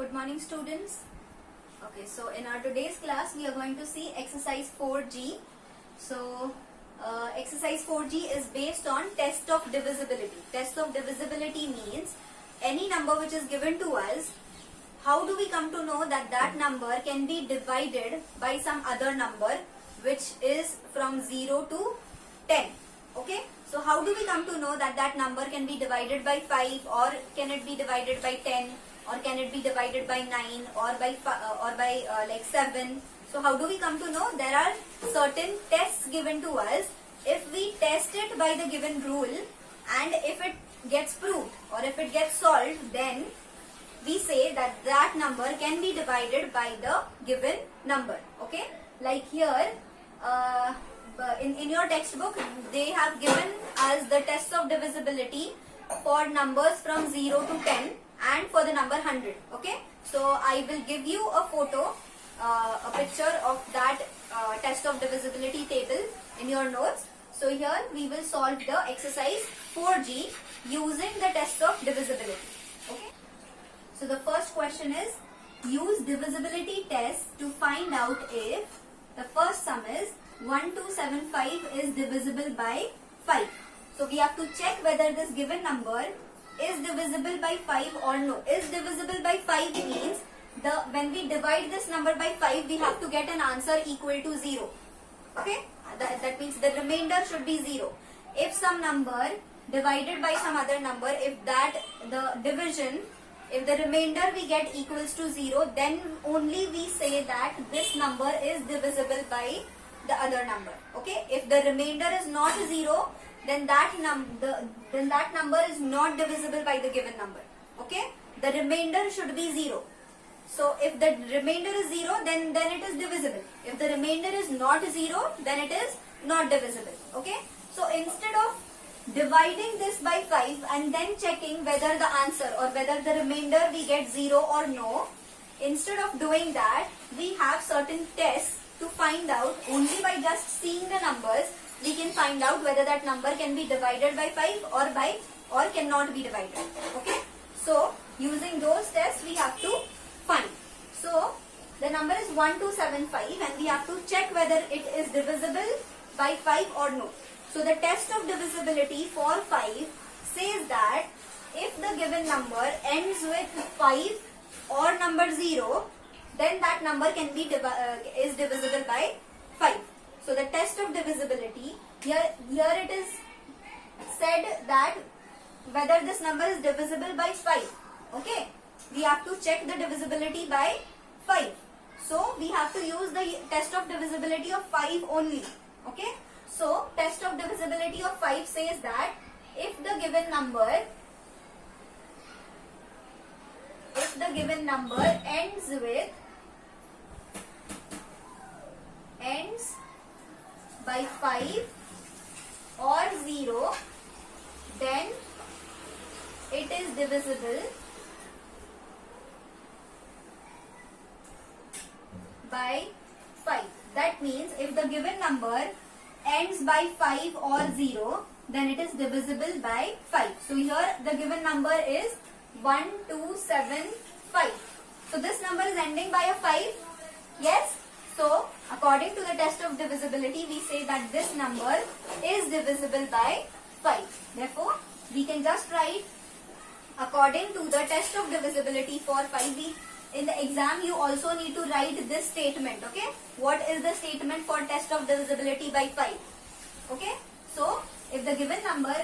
Good morning, students. Okay, so in our today's class we are going to see exercise 4G. So exercise 4G is based on test of divisibility. Test of divisibility means any number which is given to us, how do we come to know that that number can be divided by some other number which is from 0 to 10. Okay, so how do we come to know that that number can be divided by 5, or can it be divided by 10, or can it be divided by 9, or by 7? So how do we come to know? There are certain tests given to us. If we test it by the given rule, and if it gets proved or if it gets solved, then we say that that number can be divided by the given number. Okay, like here in your textbook they have given us the test of divisibility for numbers from 0 to 10 and for the number 100. Okay, so I will give you a photo, a picture of that test of divisibility table in your notes. So here we will solve the exercise 4G using the test of divisibility. Okay, so the first question is, use divisibility test to find out if the first sum is 1275 is divisible by 5. So we have to check whether this given number is divisible by 5 or no. Is divisible by 5 means when we divide this number by 5, we have to get an answer equal to 0. Okay, that means the remainder should be 0. If some number divided by some other number, if the remainder we get equals to 0, then only we say that this number is divisible by the other number. Okay, if the remainder is not 0, then that number is not divisible by the given number. Okay, the remainder should be 0. So if the remainder is 0, then it is divisible. If the remainder is not 0, then it is not divisible. Okay, so instead of dividing this by 5 and then checking whether the answer or whether the remainder we get 0 or no, instead of doing that, we have certain tests to find out. Only by just seeing the numbers we can find out whether that number can be divided by 5 or cannot be divided. Okay, so using those tests we have to find. So the number is 1275 and we have to check whether it is divisible by 5 or no. So the test of divisibility for 5 says that if the given number ends with 5 or number 0, then that number can be is divisible by 5. So the test of divisibility, here it is said that whether this number is divisible by 5. Okay, we have to check the divisibility by 5. So we have to use the test of divisibility of 5 only. Okay, so test of divisibility of 5 says that if the given number ends by 5 or 0, then it is divisible by 5. That means if the given number ends by 5 or 0, then it is divisible by 5. So here the given number is 1275. So this number is ending by a 5. Yes. So according to the test of divisibility, we say that this number is divisible by 5. Therefore, we can just write according to the test of divisibility for 5. In the exam, you also need to write this statement. Okay, what is the statement for test of divisibility by 5? Okay, so if the given number,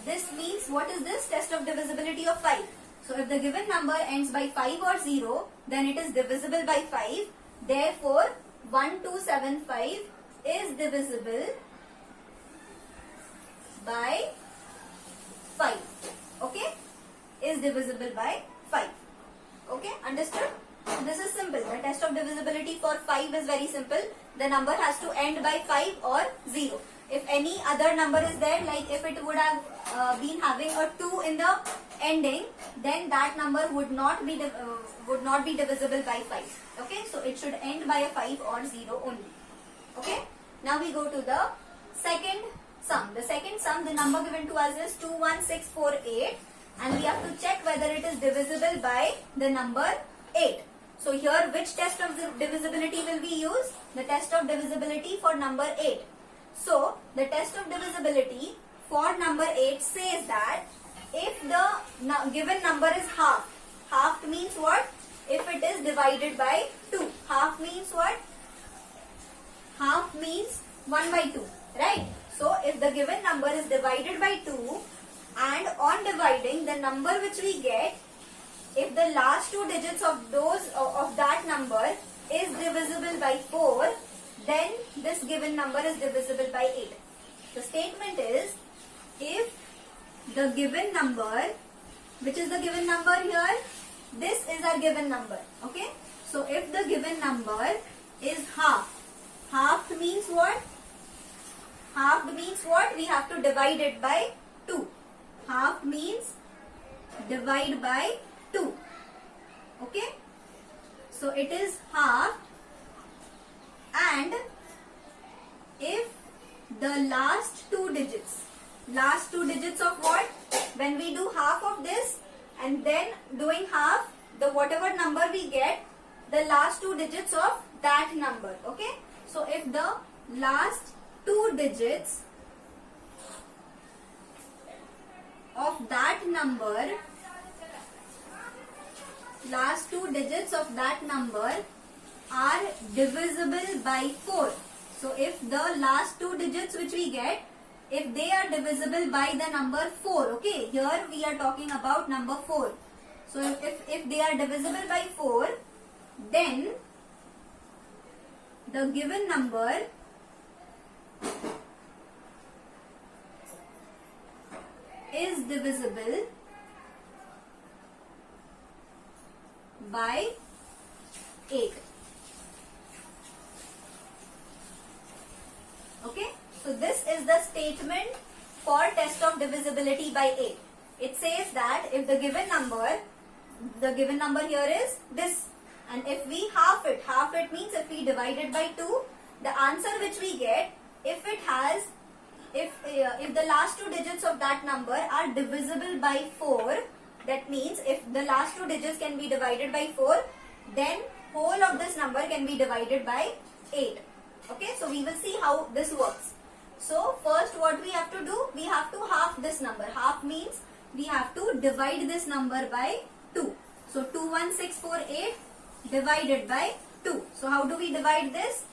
this means what is this test of divisibility of 5? So if the given number ends by 5 or 0, then it is divisible by 5. Therefore, 1275 is divisible by 5. Okay, is divisible by 5. Okay, understood? This is simple. The test of divisibility for 5 is very simple. The number has to end by 5 or 0. If any other number is there, like if it would have been having a 2 in the ending, then that number would not be divisible by 5. Okay, so it should end by a 5 or 0 only. Okay, now we go to the second sum. The second sum, the number given to us is 21648, and we have to check whether it is divisible by the number 8. So here which test of divisibility will we use? The test of divisibility for number 8. So the test of divisibility for number 8 says that if the given number is half, half means what? If it is divided by 2. Half means what? Half means 1 by 2, right? So if the given number is divided by 2 and on dividing the number which we get, if the last two digits of that number is divisible by 4, then this given number is divisible by 8. The statement is, if the given number, which is the given number here? This is our given number, okay? So if the given number is half, half means what? Half means what? We have to divide it by 2. Half means divide by 2. Okay? So it is half, and if the last two digits of what? When we do half of this and then doing half, the whatever number we get, the last two digits of that number. Okay? So if the last two digits of that number, are divisible by 4. So if the last two digits which we get, if they are divisible by the number 4, okay, here we are talking about number 4. So if they are divisible by 4, then the given number is divisible by 8. Okay, so this is the statement for test of divisibility by 8. It says that if the given number here is this, and if we half it means if we divide it by 2, the answer which we get, if the last two digits of that number are divisible by 4, that means if the last two digits can be divided by 4, then whole of this number can be divided by 8. Okay, so we will see how this works. So first what we have to do, we have to half this number. Half means we have to divide this number by 2. So 21648 divided by 2. So how do we divide this?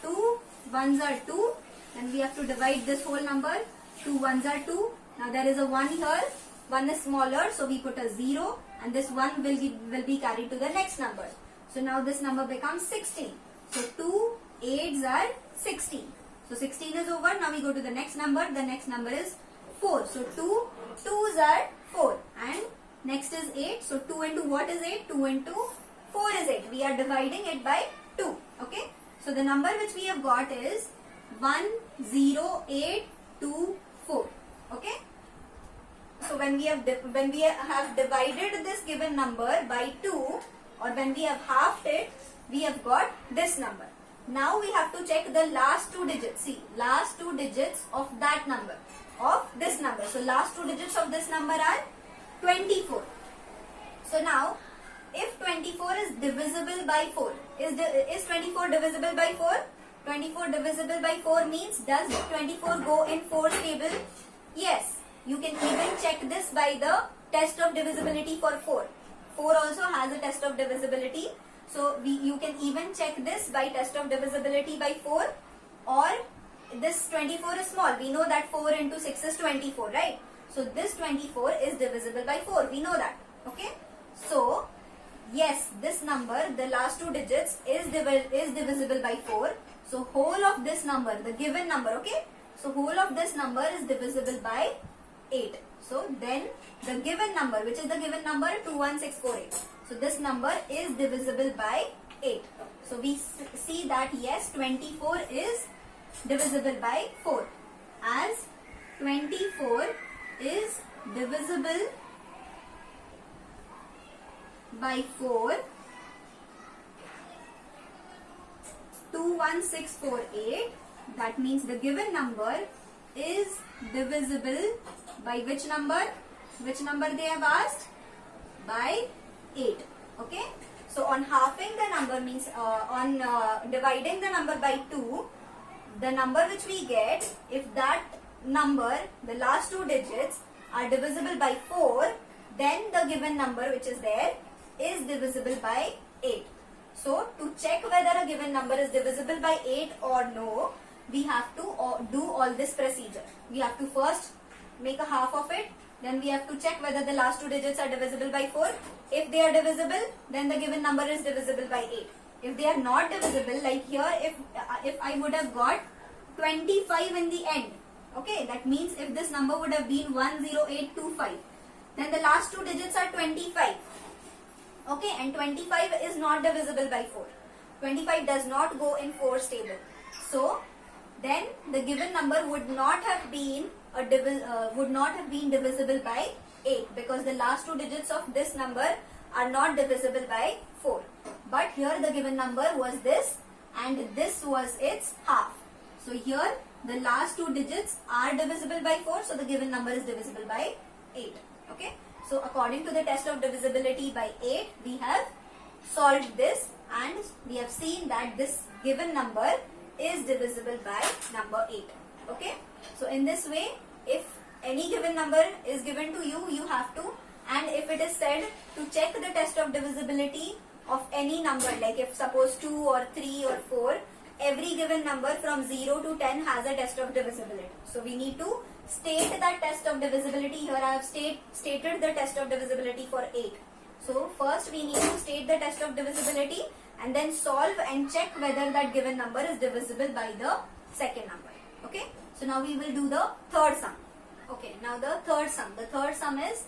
2 ones are 2, and we have to divide this whole number. 2 ones are 2. Now there is a 1 here. 1 is smaller, so we put a 0, and this 1 will be carried to the next number. So now this number becomes 16. So 2 8s are 16. So 16 is over. Now we go to the next number. The next number is 4. So 2 2s are 4, and next is 8. So 2 into what is 8? 2 into 4 is 8. We are dividing it by 2. Okay. So the number which we have got is 10824. Okay. So when we have divided this given number by 2, or when we have halved it, we have got this number. Now we have to check the last two digits. See, last two digits of that number, of this number. So last two digits of this number are 24. So now, if 24 is divisible by 4, is 24 divisible by 4? 24 divisible by 4 means, does 24 go in 4's table? Yes. You can even check this by the test of divisibility for 4. 4 also has a test of divisibility. So you can even check this by test of divisibility by 4, or this 24 is small. We know that 4 into 6 is 24, right? So this 24 is divisible by 4. We know that. Okay. So yes, this number, the last two digits is divisible by 4. So whole of this number, the given number, okay? So whole of this number is divisible by 8. So then the given number, which is the given number, 21648. So this number is divisible by 8. So we see that yes, 24 is divisible by 4. As 24 is divisible by 4, 21648, that means the given number is divisible by which number? Which number they have asked? By 8. Okay. So number means dividing the number by 2, the number which we get, if that number, the last two digits are divisible by 4, then the given number which is there is divisible by 8. So to check whether a given number is divisible by 8 or no, we have to do all this procedure. We have to first make a half of it, then we have to check whether the last two digits are divisible by 4. If they are divisible, then the given number is divisible by 8. If they are not divisible, like here, if I would have got 25 in the end, okay, that means if this number would have been 10825, then the last two digits are 25, okay, and 25 is not divisible by 4. 25 does not go in 4's table. So then the given number would not have been divisible by 8, because the last two digits of this number are not divisible by 4. But here the given number was this, and this was its half. So here the last two digits are divisible by 4, so the given number is divisible by 8. Okay. So according to the test of divisibility by 8, we have solved this, and we have seen that this given number is divisible by number 8. Okay. So in this way, if any given number is given to you, you have to, and if it is said to check the test of divisibility of any number, like if suppose 2 or 3 or 4, every given number from 0 to 10 has a test of divisibility. So we need to state that test of divisibility. Here I have stated the test of divisibility for 8. So first we need to state the test of divisibility and then solve and check whether that given number is divisible by the second number. Okay. So now we will do the third sum. Okay. Now the third sum. The third sum is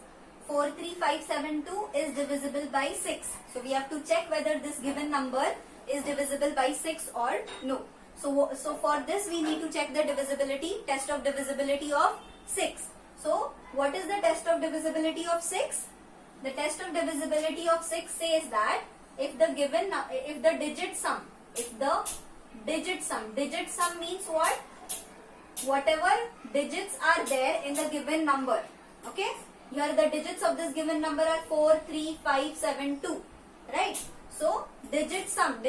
43572 is divisible by 6. So we have to check whether this given number is divisible by 6 or no. So for this we need to check the divisibility, test of divisibility of 6. So what is the test of divisibility of 6? The test of divisibility of 6 says that if the digit sum means what? Whatever digits are there in the given number. Okay. Here the digits of this given number are 4, 3, 5, 7, 2. Right. So digit sum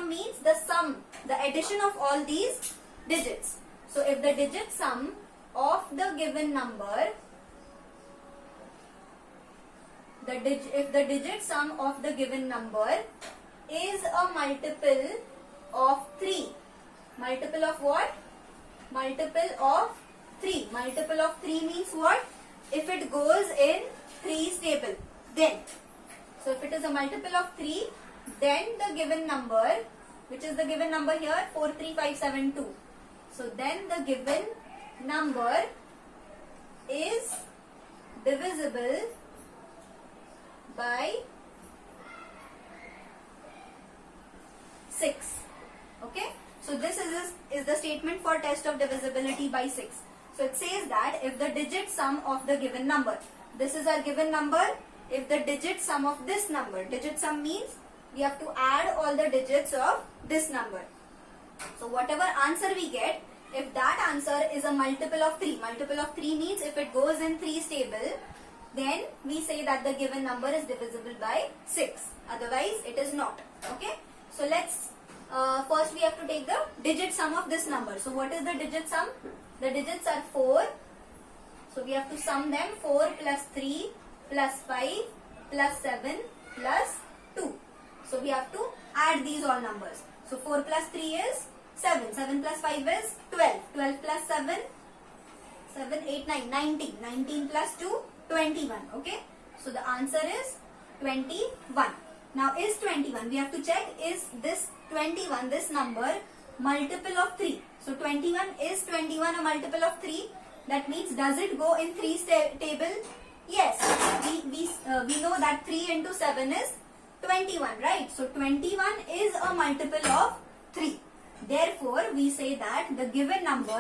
means the sum, the addition of all these digits. So if the digit sum of the given number, if the digit sum of the given number is a multiple of 3, multiple of what? Multiple of 3. Multiple of 3 means what? If it goes in 3's table, then. So if it is a multiple of 3, then the given number, which is the given number here, 43572. So then the given number is divisible by 6. Okay. So this is the statement for test of divisibility by 6. So it says that if the digit sum of the given number, this is our given number, if the digit sum of this number, digit sum means we have to add all the digits of this number. So whatever answer we get, if that answer is a multiple of 3, multiple of 3 means if it goes in 3's table, then we say that the given number is divisible by 6. Otherwise it is not. Okay. So let's first we have to take the digit sum of this number. So what is the digit sum? The digits are 4. So we have to sum them. 4 plus 3 plus 5 plus 7 plus 2. So we have to add these all numbers. So 4 plus 3 is 7. 7 plus 5 is 12. 12 plus 7, 7, 8, 9, 19. 19 plus 2, 21. Okay. So the answer is 21. Now is 21, we have to check, is this 21, this number, multiple of 3. So 21, is 21 a multiple of 3? That means does it go in 3's table? Yes. We know that 3 into 7 is 21, right? So 21 is a multiple of 3. Therefore, we say that the given number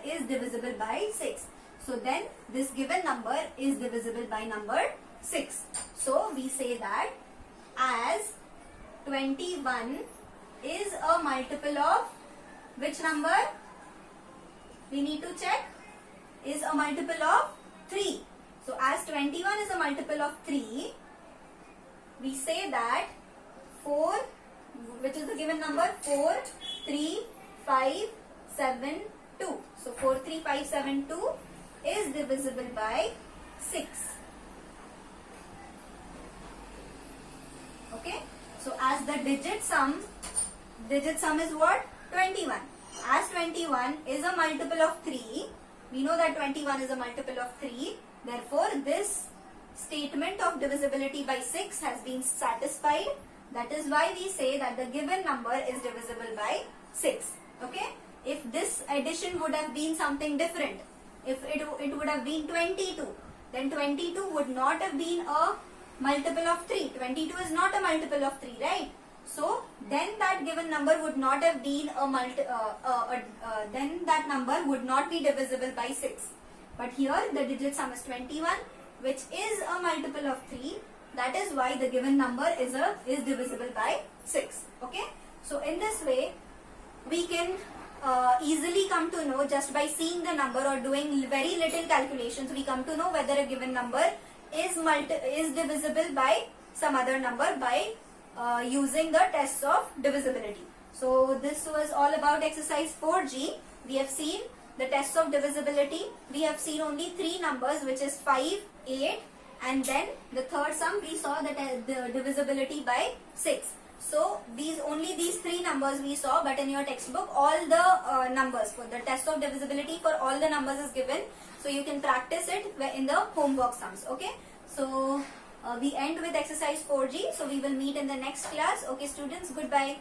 is divisible by 6. So then this given number is divisible by number 6. So we say that as 21 is a multiple of which number? We need to check. Is a multiple of 3. So as 21 is a multiple of 3, we say that 4, which is the given number 4, 3, 5, 7, 2. So 4, 3, 5, 7, 2 is divisible by 6. Okay. So as the digit sum is what? 21. As 21 is a multiple of 3, we know that 21 is a multiple of 3. Therefore, this statement of divisibility by 6 has been satisfied. That is why we say that the given number is divisible by 6. Okay. If this addition would have been something different, if it would have been 22, then 22 would not have been a multiple of 3. 22 is not a multiple of 3, right? So then that given number would not have been then that number would not be divisible by 6. But here the digit sum is 21, which is a multiple of 3. That is why the given number is divisible by 6. Okay. So in this way, we can easily come to know, just by seeing the number or doing very little calculations, we come to know whether a given number is divisible by some other number by using the tests of divisibility. So this was all about exercise 4G. We have seen the tests of divisibility. We have seen only 3 numbers, which is 5, 8, and then the third sum we saw that the divisibility by 6. So only these 3 numbers we saw, but in your textbook all the numbers for the test of divisibility for all the numbers is given. So you can practice it in the homework sums. Okay. So we end with exercise 4G. So we will meet in the next class. Okay students, goodbye.